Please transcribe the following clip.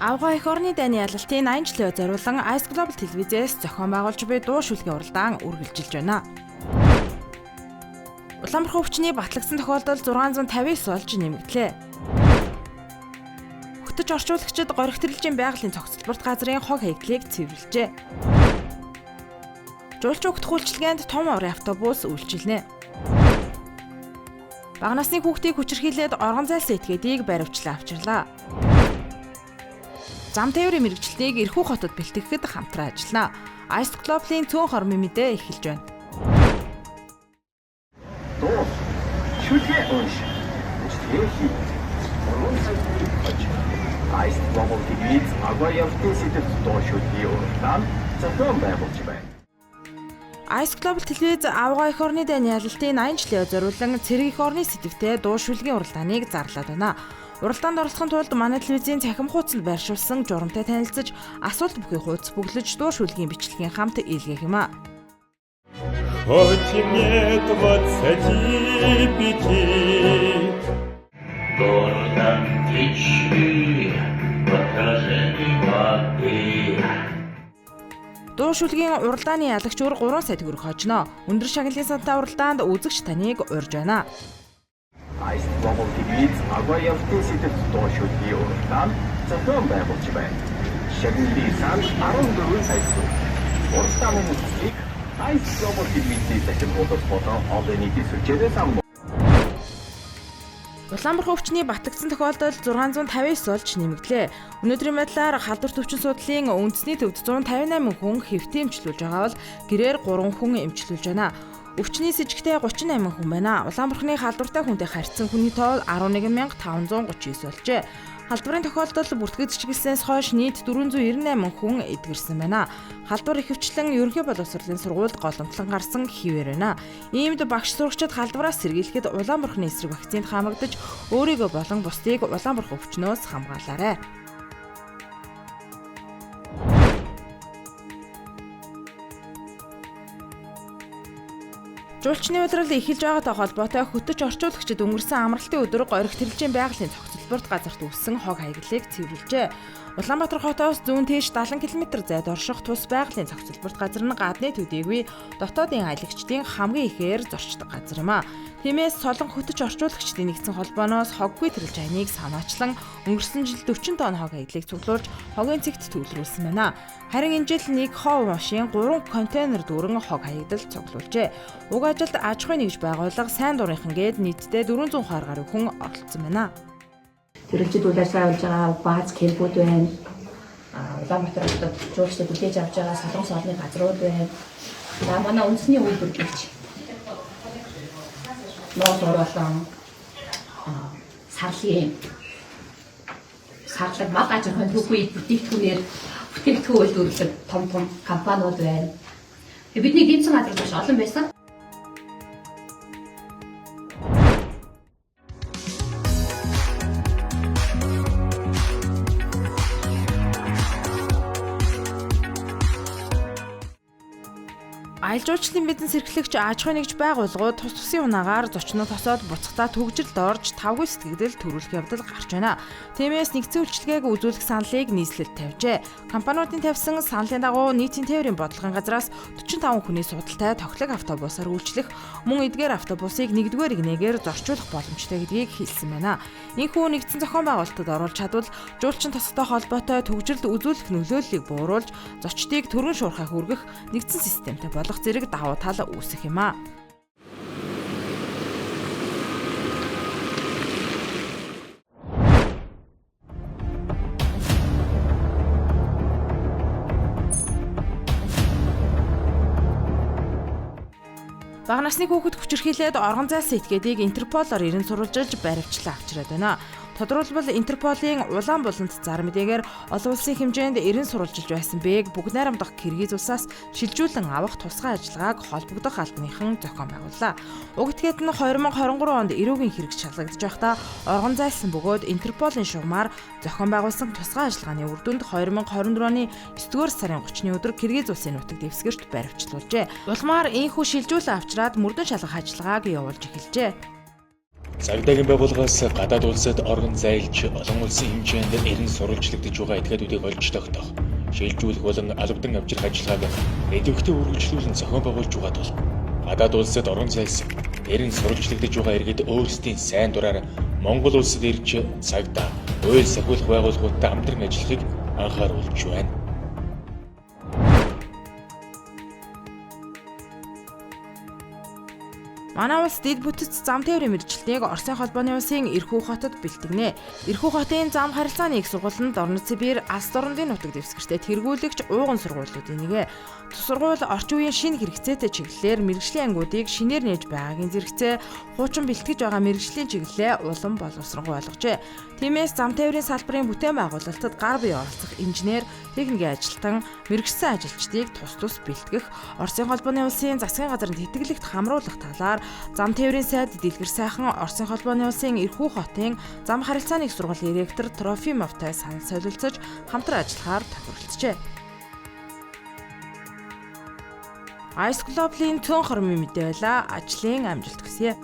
Авгаа эх орны дайны ялалтын 80 жилийн зориулан Ice Global телевизээс зохион байгуулж буй дуу шүлгийн уралдаан үргэлжилж байна. Улаанбархан өвчний батлагдсан тохиолдол 659 болж нэмэгдлээ. Хөтөж орчуулагчид горих тэрэлжийн байгалийн цогцлборт газрын хог хаягдлыг цэвэрлжээ. Жуулч өгт хүлчилгээнд том орын автобус үйлчилнэ. Бага насны хүүхдийг хүчирхийлээд оргон зайлсан этгээдийг баривчлан авчирлаа. Зам тээврийн мэрэгчлэлийг Ирхүү хотод бэлтгэхэд хамтран ажиллана. Ice Global-ийн цөөн хормын мэдээ эхэлж байна. Дуу шүлгээ унш. Тэхи. Ice Global телевиз агуулгын сэдэв дуу шүлгийн уралдаан зохион байгуулж байна. Ice Global телевиз авгаа эх орны дайны ялалтын 80 жилийн зориулан цэрэг эх орны сэдэвтэй дуу шүлгийн уралдааныг зарлаад байна. Уралдаанд оролцохын тулд манай телевизийн цахим хуудсанд байршуулсан журамтай танилцаж, асуулт бүхий хуудас бүглэж дуу шүлгийн бичлэгийн хамт илгээх юм а. Хоть мне 25, городом течи, покажи воды. Дуу шүлгийн уралдааны ялагч өр 3 сая төгрөг хожно. Өндөр шагналын сантай уралдаанд үзэгч таныг урьж байна. Ice Global телевиз агуулгын сэдэв дуу шүлгийн уралдаан зохион байгуулж байна. Шагналын сан 14 сая төгрөг. Уралдааны үзлийг Ice Global телевизийн захин хуудас болон олон нийтийн сүлжээрээс авах. Улаанбархан өвчний батлагдсан тохиолдол 659 болж нэмэгдлээ. Өнөөдрийн байдлаар халдварт өвчин судлалын үндэсний төвд 158 хүн хэвтэн эмчилүүлж байгаа бол гэрээр 3 хүн эмчилүүлж байна. Өвчний с ิจ гтэй 38 хүн байна. Улаанбарханы халдвартай хүнтэй харьцсан хүний тоол 11539 болжээ. Халдварын тохиолдол бүртгэгдчихсэнээс хойш нийт 498 хүн эдгэрсэн байна. Халдвар ихэвчлэн ерөнхий боловсролын сургуульд голомтлон гарсан хിവэр байна. Иймд багш сурагчид халдвараас сэргийлэхэд Улаанбарханы эсрэг вакцинд хамрагдаж өөрийгөө болон бусдыг Улаанбархан өвчнөөс хамгаалаарай. Жуулчны улирал эхэлж байгаатай холбоотой хөтөж орчуулагчид өнгөрсөн амралтын өдөр горих тэрэлжийн байгалийн цогцлборт газарт үссэн хог хаягдлыг цэвэрлжээ. Улаанбаатар хотоос зүүн тийш 70 км зайд орших тус байгалийн цогцлборт газар нь гадны төдийгүй дотоодын аялагчдын хамгийн ихээр зорчдог газар юм а. Тиймээс Солон хөтөж орчуулагчдын нэгдсэн холбооноос хоггүй тэрэлж хаяныг санаачлан өнгөрсөн жил 40 тонн хог хаягдлыг цуглуулж хогийн цэгт төвлөрүүлсэн байна. Харин энэ жил нэг хов машин 3 контейнер дүүрэн хог хаягдал цуглуулжээ. Уг ажилд аж ахуйн нэгж байгууллага сайн дурынхан гээд нийтдээ 400 гаруй хүн оролцсон байна. Тэрэлжид үйл ажиллагаа хийж байгаа бааз кемпүүд байна. Улаанбаатар хотод жуулчдад үлээж авч байгаа солонгос олны газрууд байна. За манай үндэсний үйлдвэр гэрч. Монгол болон сарлаг мал аж ахуйн төвхий бүтээгдэхүүнээр бүтээгдэхүүн үйлдвэрлэх том компаниуд байна. Бидний гинцэн газар маш олон байсан. Аялал жуулчлалын бизнес эрхлэгч аж ахуйн нэгж байгууллагууд тус тусын унаагаар зочноо тосоод буцахтаа төгжрөлд орж тавгүй сэтгэгдэл төрүүлэх явдал гарч байна. Тиймээс нэгдсэн үйлчилгээг үзүүлэх саналыг нийслэлд тавьжээ. Компаниудын тавьсан саналын дагуу нийтийн тээврийн бодлогын газраас 45 хүний судалтай тохилог автобусаар үйлчлэх, мөн эдгээр автобусыг нэгдүгээр игнээгээр зорчуулах боломжтой гэдгийг хэлсэн байна. Энэхүү нэгдсэн зохион байгуулалтад оруулж чадвал жуулчин тосготой холбоотой төгжрөлд үзүүлэх нөлөөллийг бууруулж, зочдыг төрөн шуурхай хүргэх нэгдсэн системтэй болох зэрэг давуу тал үүсэх юм а. Бага насны хүүхэд хүчирхийлээд оргон зайлсан этгээдийг Интерполоор ирэн сурвалжилж баривчлан авчираад байна. Тодорхойлбол Интерполийн улаан буланд зар мэдээгээр олон улсын хэмжээнд 90 сурвалжилж байсан бээг бүгд найрамдах Киргиз улсаас шилжүүлэн авах тусгай ажиллагааг холбогдох албаныхан зохион байгууллаа. Уг этгээд нь 2023 онд эрүүгийн хэрэгж шалгагдж байхдаа оргон зайлсан бөгөөд Интерполийн шугамаар зохион байгуулсан тусгай ажиллагааны үр дүнд 2024 оны 9-р сарын 30-ны өдөр Киргиз улсын нутаг дэвсгэрт баривчлуулжээ. Улмаар ийхүү шилжүүлэн авчираад мөрдөн шалгах ажиллагааг явуулж эхэлжээ. Цагдаагийн байгууллагаас гадаад улсад орон зайлж олон улсын хэмжээнд эрен сурвалжлагдж байгаа этгээдүүдийг олж тогтоох, шилжүүлэх болон албадан авчрах ажиллагааг идэвхтэй үргэлжлүүлэн зохион байгуулж байгаа тул гадаад улсад орон зайлсан эрен сурвалжлагдж байгаа иргэд өөрсдийн сайн дураар Монгол улсад ирж цагдаа, уйл сахиулах байгууллагуудтай хамтран ажиллахыг анхааруулж байна. Манай улс дэд бүтц зам тээврийн мэргэжилтийг Оросын холбооны улсын Ирхүү хотод бэлтгэнэ. Ирхүү хотын зам харилцааны их сургуульд Орон Сибирь алс дорнодын нутаг дэвсгэртэй тэргүүлэгч ууган сургуулиудын нэг. Тус сургууль орчин үеийн шинэ хэрэгцээтэй чиглэлээр мэргэжлийн ангиудыг шинээр нээж байгаагийн зэрэгцээ хуучин бэлтгэж байгаа мэргэжлийн чиглэлээ улам боловсронгүй болгожээ. Тиймээс зам тээврийн салбарын бүтээн байгуулалтад гар бие оролцох инженер, техникийн ажилтан, мэргэжсэн ажилчдыг тус тус бэлтгэх, Оросын холбооны улсын засгийн газрын тэтгэлэгт хамруулах талаар зам тээврийн сайд Дэлгэр сайхан Оросын холбооны улсын Ирхүү хотын зам харилцааны их сургуулийн ректор Трофимовтай санал солилцож хамтран ажиллахаар тохиролцжээ. Ice Global-ийн цөөн хормын мэдээ байла. Ажлын амжилт хүсье.